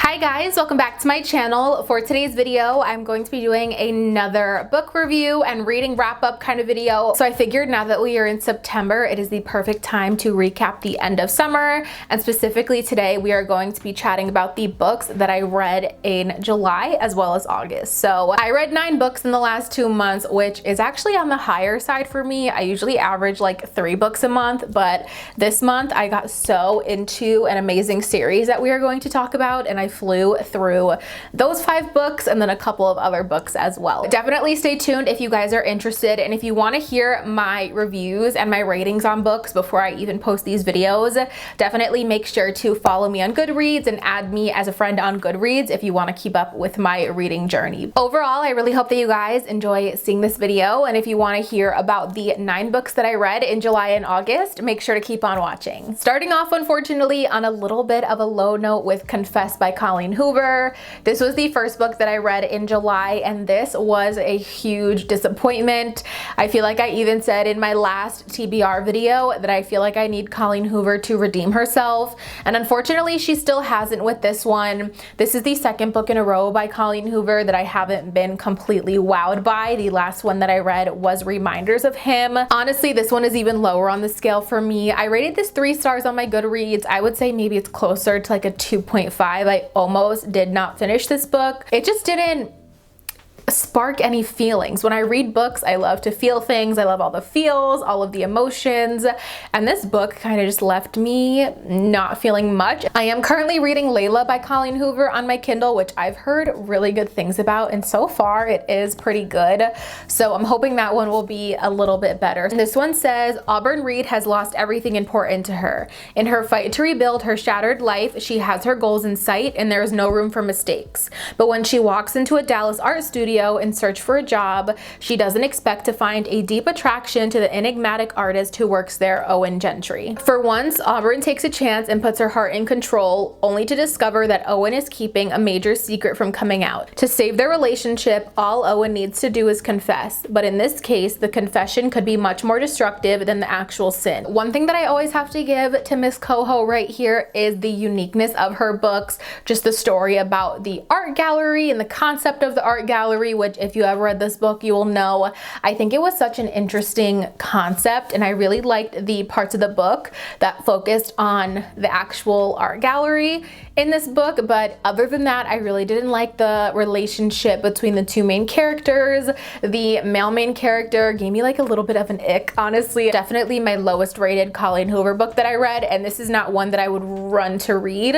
Hi guys, welcome back to my channel. For today's video, I'm going to be doing another book review and reading wrap-up kind of video. So I figured now that we are in September, it is the perfect time to recap the end of summer. And specifically today, we are going to be chatting about the books that I read in July as well as August. So I read 9 books in the last 2 months, which is actually on the higher side for me. I usually average like 3 books a month, but this month I got so into an amazing series that we are going to talk about, and I flew through those 5 books and then a couple of other books as well. Definitely stay tuned if you guys are interested, and if you want to hear my reviews and my ratings on books before I even post these videos, definitely make sure to follow me on Goodreads and add me as a friend on Goodreads if you want to keep up with my reading journey. Overall, I really hope that you guys enjoy seeing this video, and if you want to hear about the 9 books that I read in July and August, make sure to keep on watching. Starting off, unfortunately, on a little bit of a low note with Confess by Colleen Hoover. This was the first book that I read in July, and this was a huge disappointment. I feel like I even said in my last TBR video that I feel like I need Colleen Hoover to redeem herself, and unfortunately she still hasn't with this one. This is the second book in a row by Colleen Hoover that I haven't been completely wowed by. The last one that I read was Reminders of Him. Honestly, this one is even lower on the scale for me. I rated this 3 stars on my Goodreads. I would say maybe it's closer to like a 2.5. I almost did not finish this book. It just didn't spark any feelings. When I read books, I love to feel things. I love all the feels, all of the emotions, and this book kind of just left me not feeling much. I am currently reading Layla by Colleen Hoover on my Kindle, which I've heard really good things about, and so far it is pretty good. So I'm hoping that one will be a little bit better. And this one says, Auburn Reed has lost everything important to her. In her fight to rebuild her shattered life, she has her goals in sight and there is no room for mistakes. But when she walks into a Dallas art studio in search for a job, she doesn't expect to find a deep attraction to the enigmatic artist who works there, Owen Gentry. For once, Auburn takes a chance and puts her heart in control, only to discover that Owen is keeping a major secret from coming out. To save their relationship, all Owen needs to do is confess, but in this case, the confession could be much more destructive than the actual sin. One thing that I always have to give to Miss Coho right here is the uniqueness of her books, just the story about the art gallery and the concept of the art gallery, which if you have read this book, you will know. I think it was such an interesting concept, and I really liked the parts of the book that focused on the actual art gallery in this book, but other than that, I really didn't like the relationship between the 2 main characters. The male main character gave me like a little bit of an ick, honestly. Definitely my lowest rated Colleen Hoover book that I read, and this is not one that I would run to read.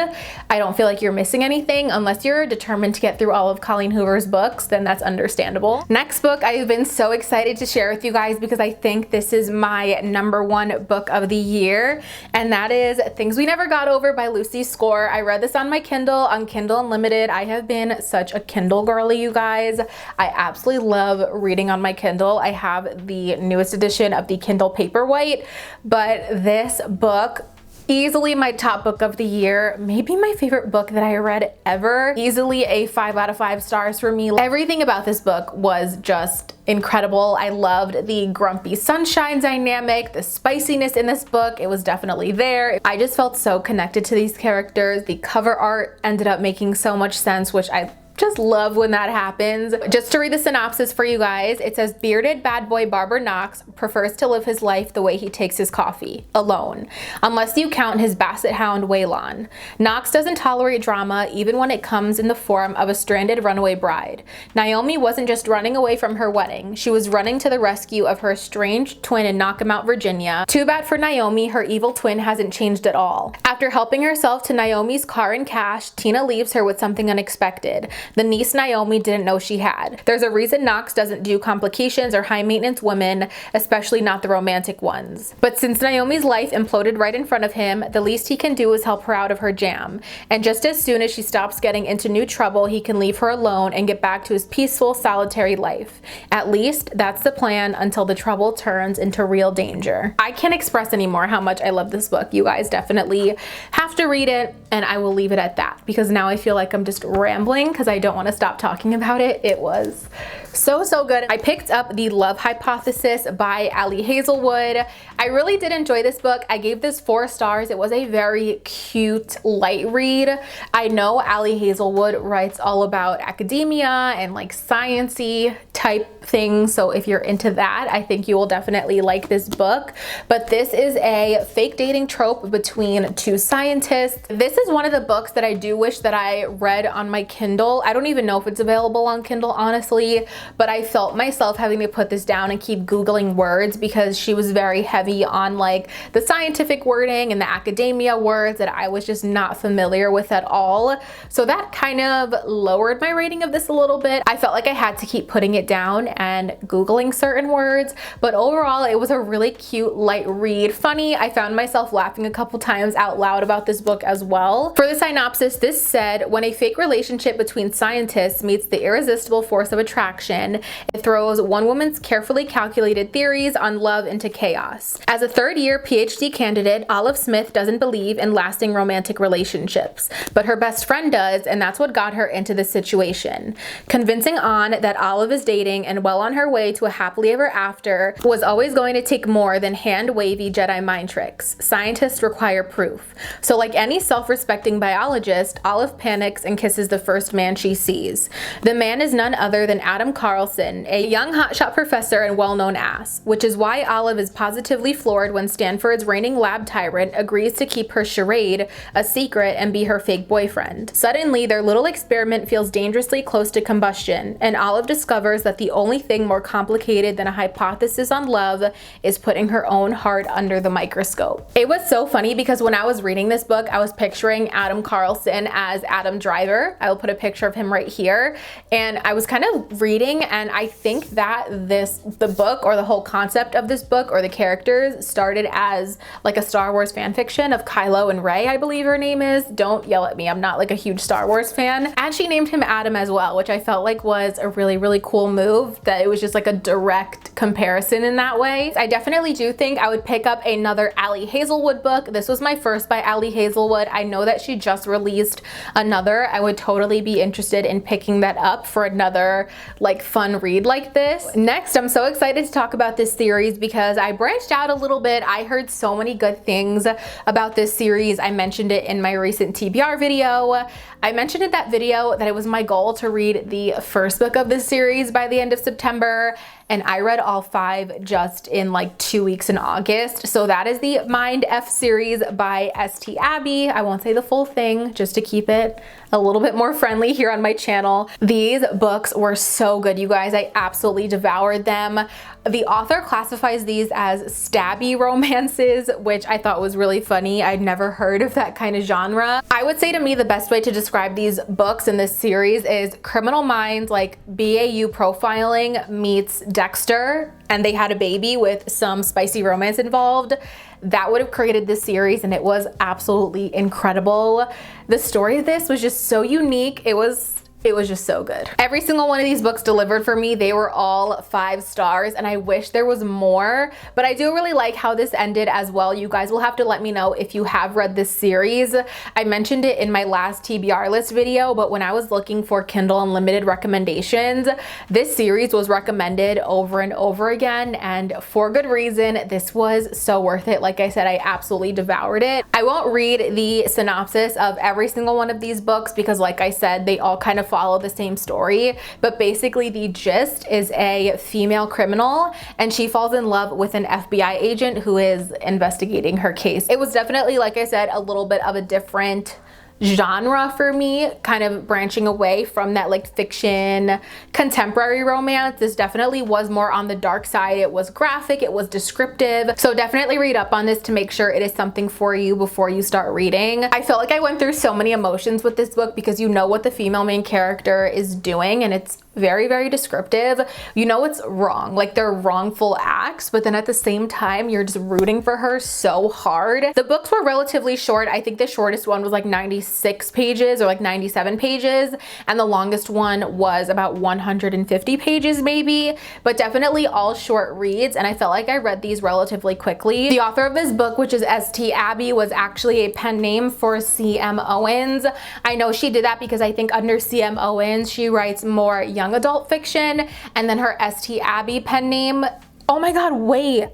I don't feel like you're missing anything unless you're determined to get through all of Colleen Hoover's books, then that's understandable. Next book I've been so excited to share with you guys because I think this is my #1 book of the year, and that is Things We Never Got Over by Lucy Score. I read this on my Kindle, on Kindle Unlimited. I have been such a Kindle girly, you guys. I absolutely love reading on my Kindle. I have the newest edition of the Kindle Paperwhite, but this book, easily my top book of the year, maybe my favorite book that I read ever. Easily a 5 out of 5 stars for me. Everything about this book was just incredible. I loved the grumpy sunshine dynamic, the spiciness in this book. It was definitely there. I just felt so connected to these characters. The cover art ended up making so much sense, which I just love when that happens. Just to read the synopsis for you guys, it says, bearded bad boy Barber Knox prefers to live his life the way he takes his coffee, alone, unless you count his basset hound Waylon. Knox doesn't tolerate drama even when it comes in the form of a stranded runaway bride. Naomi wasn't just running away from her wedding, she was running to the rescue of her estranged twin in Knockamout, Virginia. Too bad for Naomi, her evil twin hasn't changed at all. After helping herself to Naomi's car and cash, Tina leaves her with something unexpected. The niece Naomi didn't know she had. There's a reason Knox doesn't do complications or high maintenance women, especially not the romantic ones. But since Naomi's life imploded right in front of him, the least he can do is help her out of her jam. And just as soon as she stops getting into new trouble, he can leave her alone and get back to his peaceful, solitary life. At least that's the plan until the trouble turns into real danger. I can't express anymore how much I love this book. You guys definitely have to read it, and I will leave it at that because now I feel like I'm just rambling because I don't want to stop talking about it. It was so good. I picked up The Love Hypothesis by Ali Hazelwood. I really did enjoy this book. I gave this 4 stars. It was a very cute, light read. I know Ali Hazelwood writes all about academia and like science-y type things, so if you're into that, I think you will definitely like this book. But this is a fake dating trope between 2 scientists. This is one of the books that I do wish that I read on my Kindle. I don't even know if it's available on Kindle, honestly, but I felt myself having to put this down and keep Googling words because she was very heavy on like the scientific wording and the academia words that I was just not familiar with at all. So that kind of lowered my rating of this a little bit. I felt like I had to keep putting it down and Googling certain words, but overall it was a really cute, light read. Funny, I found myself laughing a couple times out loud about this book as well. For the synopsis, this said, when a fake relationship between scientists meets the irresistible force of attraction, it throws one woman's carefully calculated theories on love into chaos. As a third-year PhD candidate, Olive Smith doesn't believe in lasting romantic relationships, but her best friend does, and that's what got her into this situation. Convincing An that Olive is dating and well on her way to a happily ever after was always going to take more than hand-wavy Jedi mind tricks. Scientists require proof. So like any self-respecting biologist, Olive panics and kisses the first man she sees. The man is none other than Adam Carlson, a young hotshot professor and well-known ass, which is why Olive is positively floored when Stanford's reigning lab tyrant agrees to keep her charade a secret and be her fake boyfriend. Suddenly, their little experiment feels dangerously close to combustion, and Olive discovers that the only thing more complicated than a hypothesis on love is putting her own heart under the microscope. It was so funny because when I was reading this book, I was picturing Adam Carlson as Adam Driver. I will put a picture of him right here. And I was kind of reading, and I think that the book or the whole concept of this book or the characters started as like a Star Wars fan fiction of Kylo and Rey, I believe her name is. Don't yell at me, I'm not like a huge Star Wars fan. And she named him Adam as well, which I felt like was a really cool move, that it was just like a direct comparison in that way. I definitely do think I would pick up another Ali Hazelwood book. This was my first by Ali Hazelwood. I know that she just released another. I would totally be interested in picking that up for another like fun read like this. Next, I'm so excited to talk about this series because I branched out a little bit. I heard so many good things about this series. I mentioned it in my recent TBR video. I mentioned in that video that it was my goal to read the first book of this series by the end of September, and I read all 5 just in like 2 weeks in August. So that is the Mind F series by St. Abby. I won't say the full thing just to keep it a little bit more friendly here on my channel. These books were so good, you guys. I absolutely devoured them. The author classifies these as stabby romances, which I thought was really funny. I'd never heard of that kind of genre. I would say to me the best way to describe these books in this series is Criminal Minds, like BAU profiling meets Dexter, and they had a baby with some spicy romance involved. That would have created this series, and it was absolutely incredible. The story of this was just so unique. It was just so good. Every single one of these books delivered for me. They were all 5 stars, and I wish there was more, but I do really like how this ended as well. You guys will have to let me know if you have read this series. I mentioned it in my last TBR list video, but when I was looking for Kindle Unlimited recommendations, this series was recommended over and over again, and for good reason. This was so worth it. Like I said, I absolutely devoured it. I won't read the synopsis of every single one of these books because, like I said, they all kind of follow the same story, but basically the gist is a female criminal and she falls in love with an FBI agent who is investigating her case. It was definitely, like I said, a little bit of a different genre for me, kind of branching away from that like fiction contemporary romance. This definitely was more on the dark side. It was graphic, it was descriptive, so definitely read up on this to make sure it is something for you before you start reading. I felt like I went through so many emotions with this book because you know what the female main character is doing, and it's very, very descriptive. You know it's wrong, like they're wrongful acts, but then at the same time, you're just rooting for her so hard. The books were relatively short. I think the shortest one was like 96 pages or like 97 pages, and the longest one was about 150 pages maybe, but definitely all short reads, and I felt like I read these relatively quickly. The author of this book, which is St. Abby, was actually a pen name for C.M. Owens. I know she did that because I think under C.M. Owens, she writes more young adult fiction, and then her St. Abby pen name, oh my god, wait,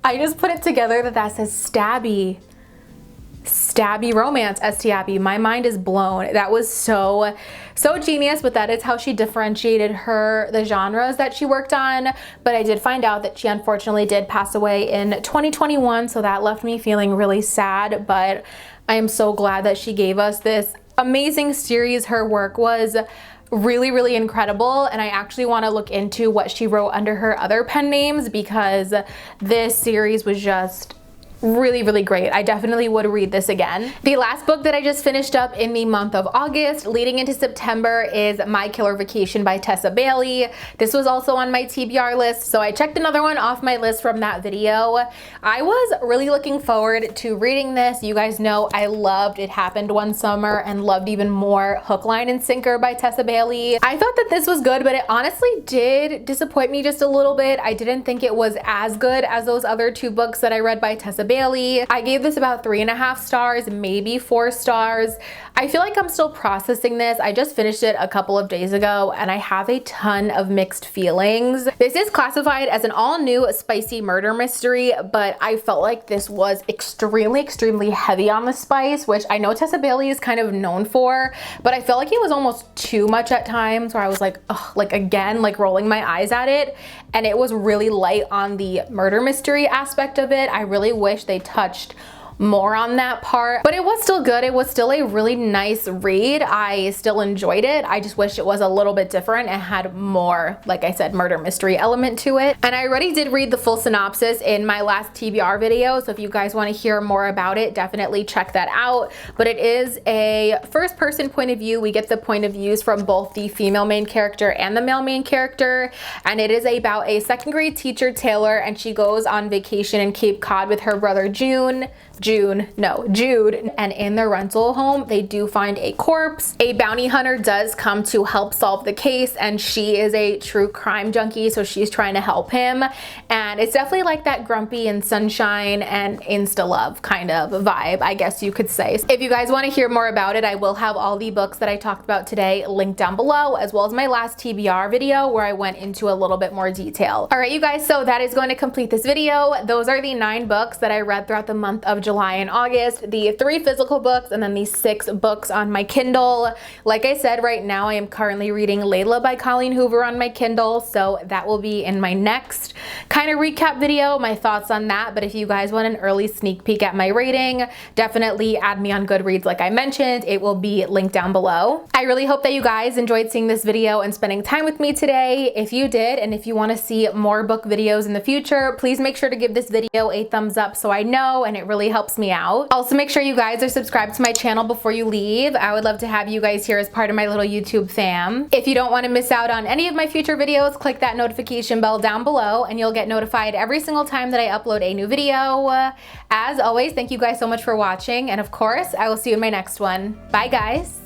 I just put it together that says Stabby romance, St. Abby. My mind is blown. That was so genius, but that is how she differentiated the genres that she worked on. But I did find out that she unfortunately did pass away in 2021, so that left me feeling really sad, but I am so glad that she gave us this amazing series. Her work was really, really incredible, and I actually want to look into what she wrote under her other pen names because this series was just really, really great. I definitely would read this again. The last book that I just finished up in the month of August leading into September is My Killer Vacation by Tessa Bailey. This was also on my TBR list, so I checked another one off my list from that video. I was really looking forward to reading this. You guys know I loved It Happened One Summer and loved even more Hook, Line, and Sinker by Tessa Bailey. I thought that this was good, but it honestly did disappoint me just a little bit. I didn't think it was as good as those other two books that I read by Tessa Bailey. I gave this about 3.5 stars, maybe 4 stars. I feel like I'm still processing this. I just finished it a couple of days ago and I have a ton of mixed feelings. This is classified as an all-new spicy murder mystery, but I felt like this was extremely heavy on the spice, which I know Tessa Bailey is kind of known for, but I felt like it was almost too much at times where I was like, ugh, like again, like rolling my eyes at it. And it was really light on the murder mystery aspect of it. I really wish they touched more on that part, but it was still good. It was still a really nice read. I still enjoyed it. I just wish it was a little bit different and had more, like I said, murder mystery element to it. And I already did read the full synopsis in my last TBR video, so if you guys want to hear more about it, definitely check that out. But it is a first person point of view. We get the point of views from both the female main character and the male main character, and it is about a second grade teacher, Taylor, and she goes on vacation in Cape Cod with her brother Jude, and in their rental home they do find a corpse. A bounty hunter does come to help solve the case, and she is a true crime junkie, so she's trying to help him, and it's definitely like that grumpy and sunshine and insta love kind of vibe, I guess you could say. If you guys want to hear more about it, I will have all the books that I talked about today linked down below, as well as my last TBR video where I went into a little bit more detail. All right, you guys, so that is going to complete this video. Those are the 9 books that I read throughout the month of July and August, the 3 physical books and then the 6 books on my Kindle. Like I said, right now I am currently reading Layla by Colleen Hoover on my Kindle, so that will be in my next kind of recap video, my thoughts on that. But if you guys want an early sneak peek at my rating, definitely add me on Goodreads like I mentioned. It will be linked down below. I really hope that you guys enjoyed seeing this video and spending time with me today. If you did, and if you want to see more book videos in the future, please make sure to give this video a thumbs up so I know, and it really helps me out. Also, make sure you guys are subscribed to my channel before you leave. I would love to have you guys here as part of my little YouTube fam. If you don't want to miss out on any of my future videos, click that notification bell down below and you'll get notified every single time that I upload a new video. As always, thank you guys so much for watching, and of course, I will see you in my next one. Bye guys.